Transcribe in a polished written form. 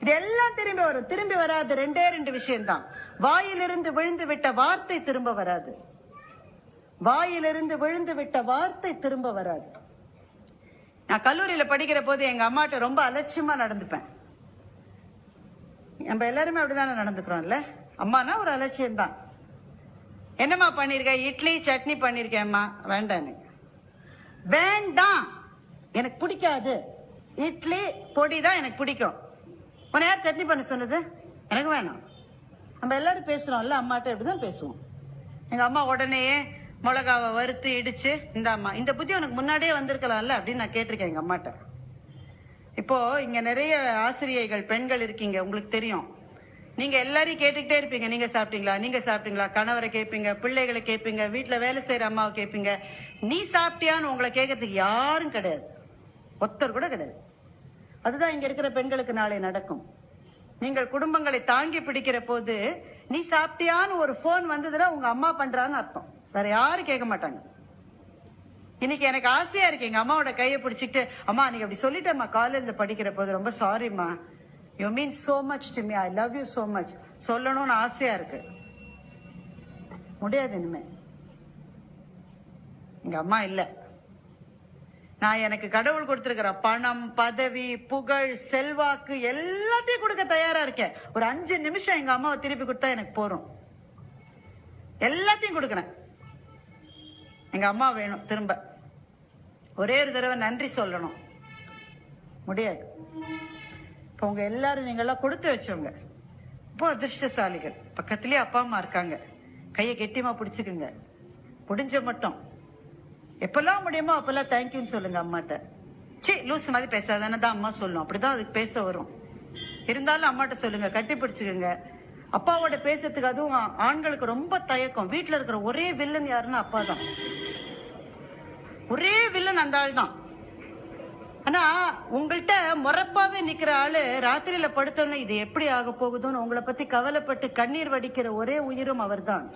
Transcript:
இதெல்லாம் திரும்பி வரும். திரும்பி வராது ரெண்டே ரெண்டு விஷயம்தான். வாயிலிருந்து விழுந்து விட்ட வார்த்தை திரும்ப வராது. வாயிலிருந்து விழுந்து விட்ட வார்த்தை திரும்ப வராது. நான் கல்லூரியில படிக்கிற போது எங்க அம்மாட்ட ரொம்ப அலட்சியமா நடந்துப்பேன். நம்ம எல்லாருமே அப்படிதானே நடந்துக்கிறோம்ல. அம்மானா ஒரு அலட்சியம் தான். என்னம்மா பண்ணிருக்க? இட்லி சட்னி பண்ணிருக்கேன்மா. வேண்டாம், எனக்கு வேண்டாம், எனக்கு பிடிக்காது. இட்லி பொடி தான் எனக்கு பிடிக்கும். உன்னை யார் சட்னி பண்ண சொன்னது? எனக்கு வேணாம். நம்ம எல்லாரும் பேசுறோம்ல, அம்மாட்ட இப்படிதான் பேசுவோம். எங்க அம்மா உடனே மிளகாவை வறுத்து இடிச்சு, இந்த அம்மா இந்த புத்தி உனக்கு முன்னாடியே வந்திருக்கலாம்ல அப்படின்னு நான் கேட்டிருக்கேன் எங்க அம்மாட்ட. இப்போ இங்க நிறைய ஆசிரியைகள் பெண்கள் இருக்கீங்க, உங்களுக்கு தெரியும். நீங்க எல்லாரையும் கேட்டுக்கிட்டே இருப்பீங்க, நீங்க சாப்பிட்டீங்களா, நீங்க சாப்பிட்டீங்களா, கணவரை கேட்பீங்க, பிள்ளைகளை கேட்பீங்க, வீட்டுல வேலை செய்யற அம்மாவை கேட்பீங்க. நீ சாப்பிட்டியான்னு உங்களை கேட்கறதுக்கு யாரும் கிடையாது, ஒருத்தர் கூட கிடையாது. அதுதான் இங்க இருக்கிற பெண்களுக்கு நாளை நடக்கும். நீங்கள் குடும்பங்களை தாங்கி பிடிக்கிற போது நீ சாப்பிட்டியான்னு ஒரு போன் வந்ததுன்னா உங்க அம்மா பண்றான்னு அர்த்தம், வேற யாரும் கேட்க மாட்டாங்க. இன்னைக்கு எனக்கு ஆசையா இருக்கு எங்க அம்மாவோட கையை பிடிச்சிட்டு, அம்மா நீங்க அப்படி சொல்லிட்டேம்மா காலேஜ்ல படிக்கிற போது, ரொம்ப சாரிம்மா, you mean so much to me, I love you so much சொல்லணும்னு ஆசையா இருக்கு. முடியாது இனிமே. எங்க அம்மா இல்ல. நான் எனக்கு கடவுள் கொடுத்திருக்கிற பணம், பதவி, புகழ், செல்வாக்கு எல்லாத்தையும் கொடுக்க தயாரா இருக்கேன். ஒரு 5 நிமிஷம் எங்க அம்மாவை திருப்பி கொடுத்தா எனக்கு போறோம். எல்லாத்தையும் கொடுக்கறேன். எங்க அம்மா வேணும் திரும்ப. ஒரே ஒரு தடவை நன்றி சொல்லணும். முடியாது. இப்ப உங்க எல்லாரும் நீங்க எல்லாம் கொடுத்து வச்சவங்க, இப்போ அதிர்ஷ்டசாலிகள். பக்கத்திலேயே அப்பா அம்மா இருக்காங்க. கையை கெட்டியமா பிடிச்சுக்குங்க. முடிஞ்ச மட்டும் எப்பெல்லாம் முடியுமோ அப்பெல்லாம் தேங்க்யூன்னு சொல்லுங்க அம்மாட்ட. சி லூஸ் மாதிரி பேசாதானே தான் அம்மா சொல்லும், அப்படிதான் அதுக்கு பேச வரும். இருந்தாலும் அம்மாட்ட சொல்லுங்க, கட்டி பிடிச்சுக்குங்க. அப்பாவோட பேசுறதுக்கு, அதுவும் ஆண்களுக்கு ரொம்ப தயக்கம். வீட்டுல இருக்கிற ஒரே வில்லன் யாருன்னா அப்பா தான். ஒரே வில்லன் அந்த ஆள் தான். ஆனா உங்கள்கிட்ட முறப்பாவே நிக்கிற ஆளு ராத்திரியில படுத்தோன்னு இது எப்படி ஆக போகுதுன்னு உங்களை பத்தி கவலைப்பட்டு கண்ணீர் வடிக்கிற ஒரே உயிரும் அவர் தான்.